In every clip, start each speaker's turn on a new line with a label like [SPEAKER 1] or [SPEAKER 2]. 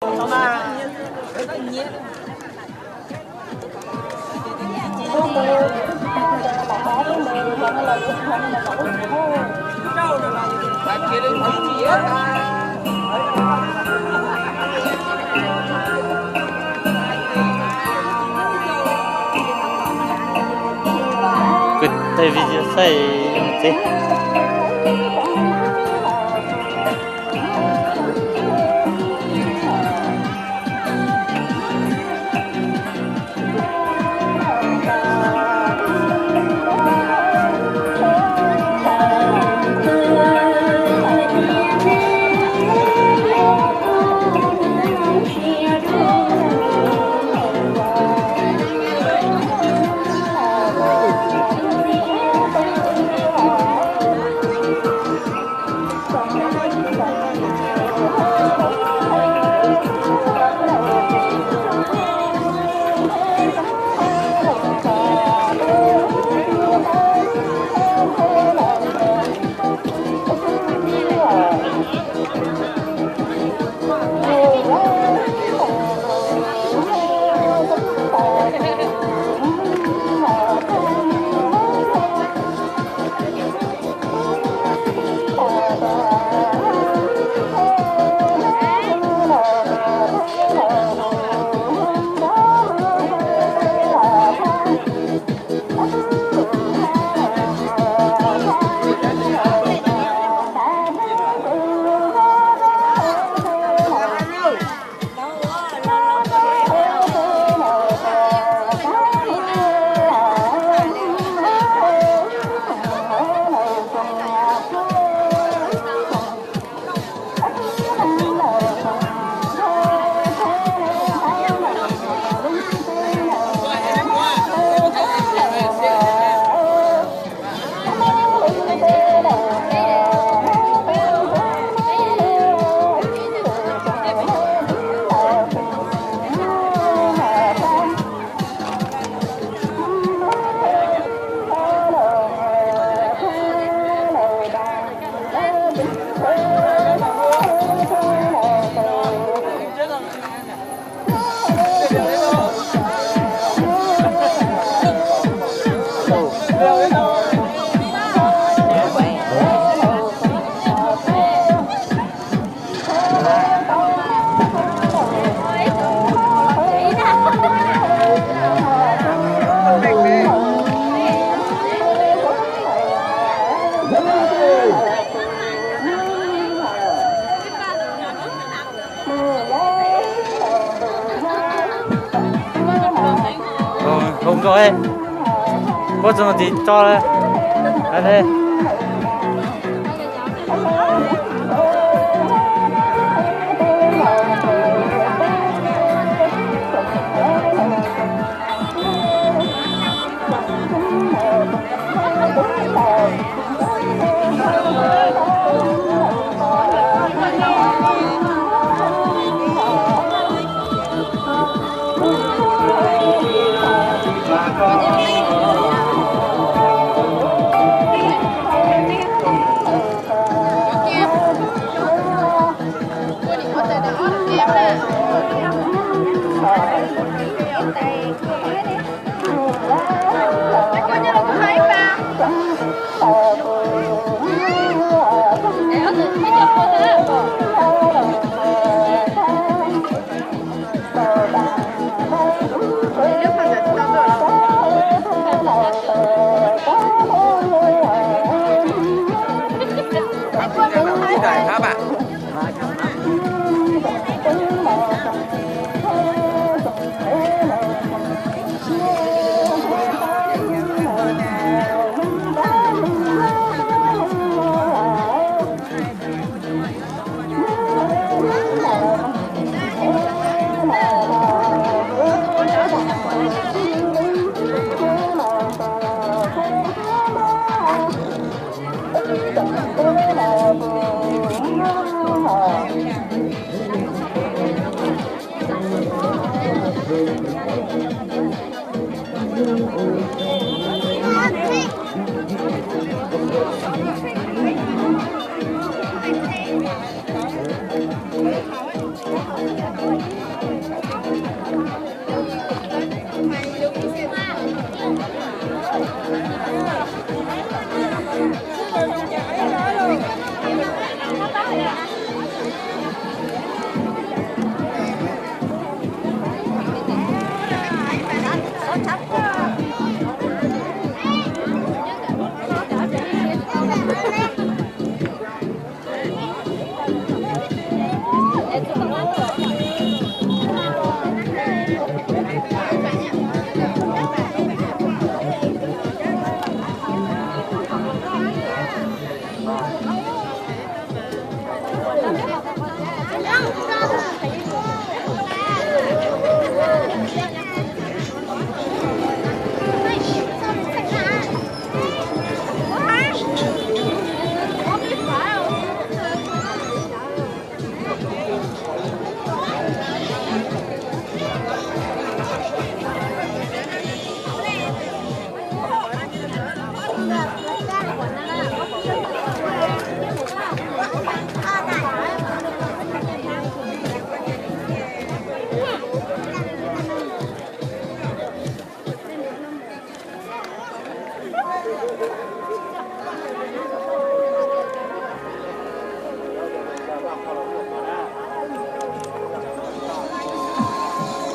[SPEAKER 1] Cái video xây gì? Đúng rồi, có gì thì cho đây. Đây.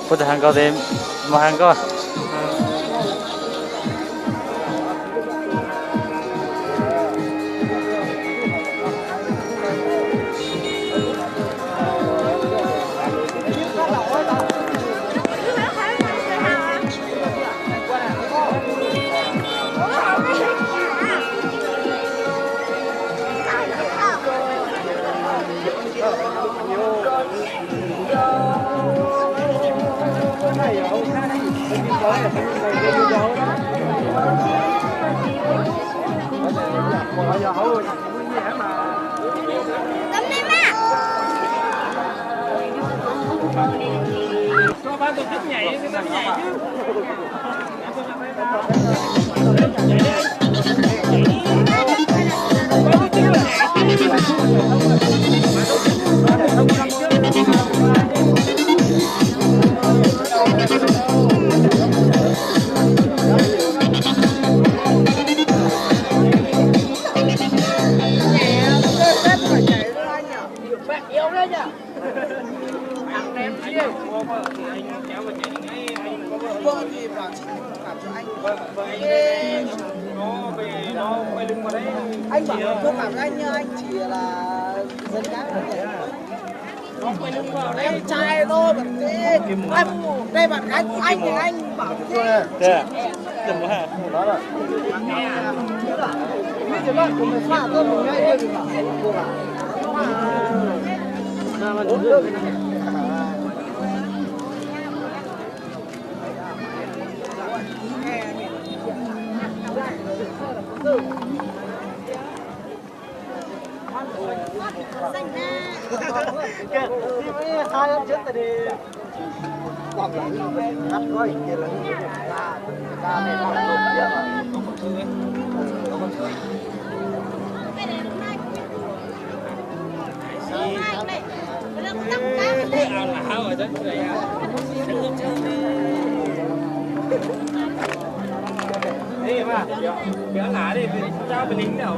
[SPEAKER 1] 不是韩国的，冇韩国。
[SPEAKER 2] Cho ban tổ chức nhảy thì làm nhảy chứ.
[SPEAKER 3] Vợ thì bảo chị làm cho anh.
[SPEAKER 2] Nó về nó quay lưng vào đấy.
[SPEAKER 3] Anh bảo là không làm cho anh nhá, anh chỉ là dân gái mà nhảy.
[SPEAKER 2] Nó quay lưng vào đấy.
[SPEAKER 3] Em trai thôi bạn thế. Anh đây bạn gái của anh thì anh bảo thế.
[SPEAKER 1] Thế. Đừng có hả?
[SPEAKER 3] Đó là. Bây giờ bạn của mình pha tôi mình ngay đây thì bảo cô bảo. Hai hôm trước thì hoặc là cắt gói kia là ca này làm được biết
[SPEAKER 2] Đi mà, kéo lá đi, cho bên lính nào.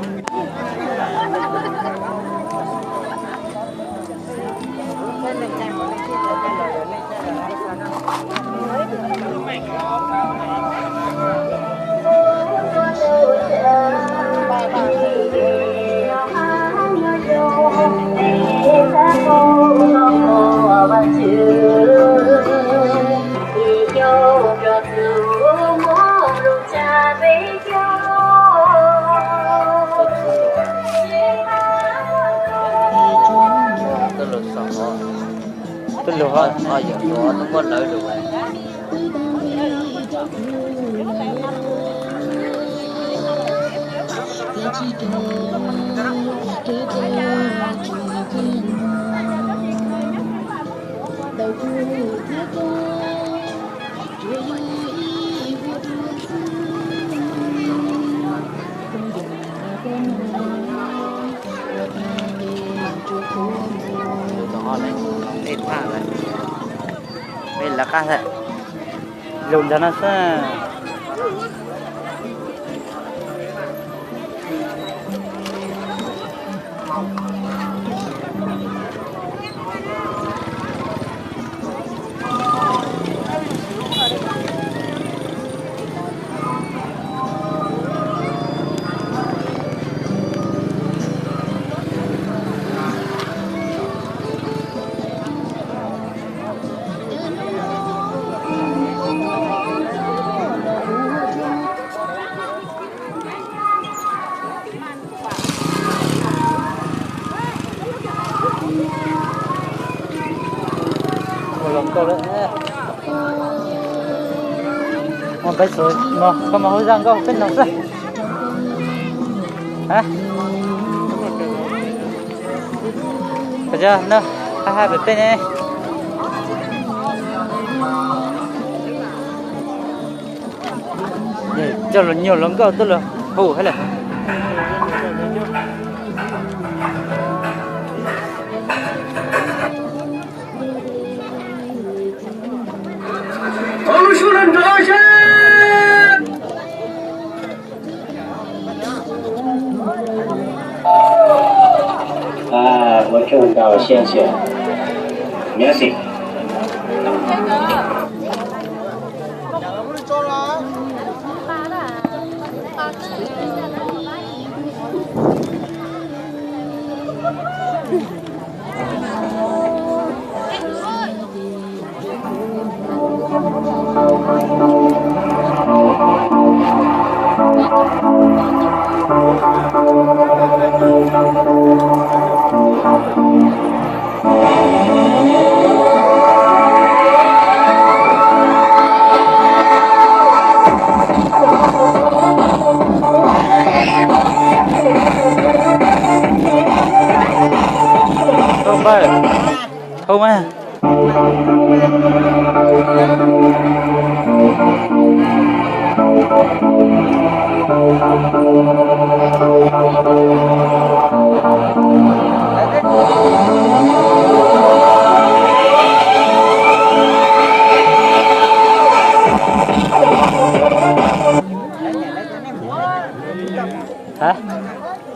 [SPEAKER 1] Tôi lừa hết.
[SPEAKER 4] Thôi giờ nó có lợi được rồi.
[SPEAKER 1] Đó này, ít pha này. Đây là cá này. Lùn cho nó sẽ. Bây giờ mà không mà hối răng có bên nào đây hả bây giờ nó hai bên này cho là nhiều lắm cơ tức là hủ hay là
[SPEAKER 5] 我中到谢谢 merci
[SPEAKER 1] Không ơi, không à. Hả?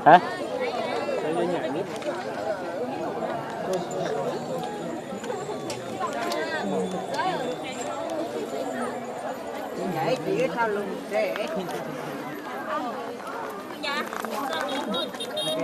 [SPEAKER 1] Hả?
[SPEAKER 3] Nhảy chỉ sau lưng xe ta nhảy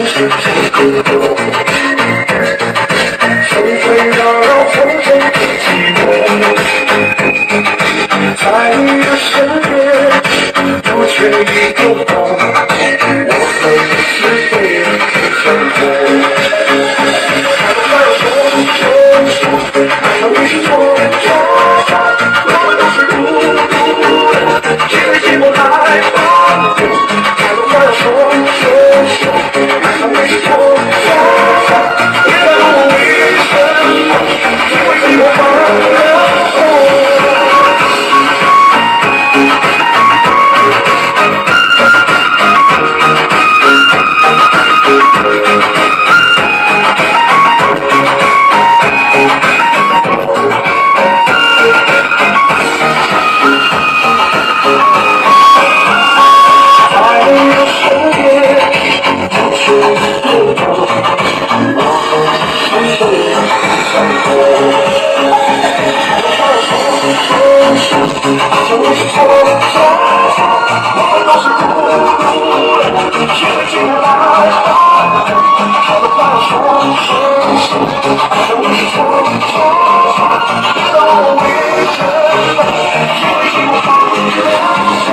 [SPEAKER 5] Thank you.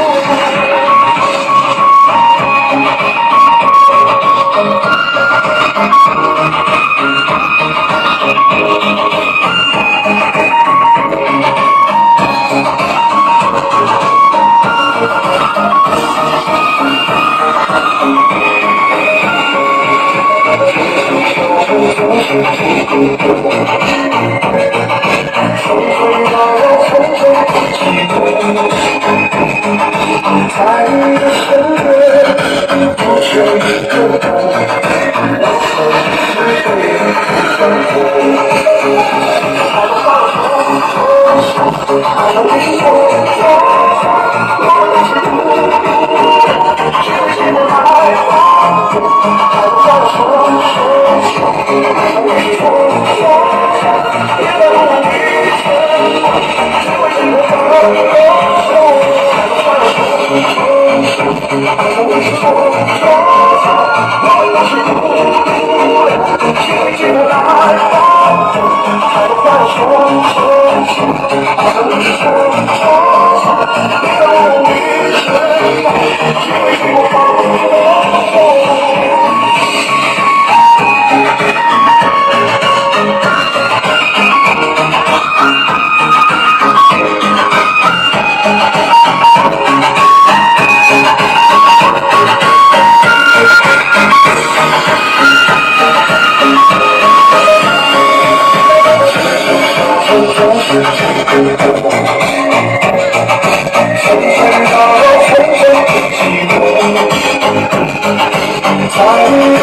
[SPEAKER 3] Hãy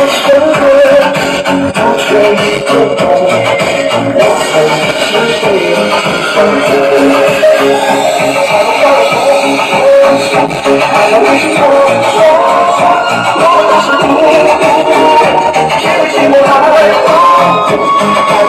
[SPEAKER 3] subscribe cho kênh Ghiền Mì Gõ để không bỏ lỡ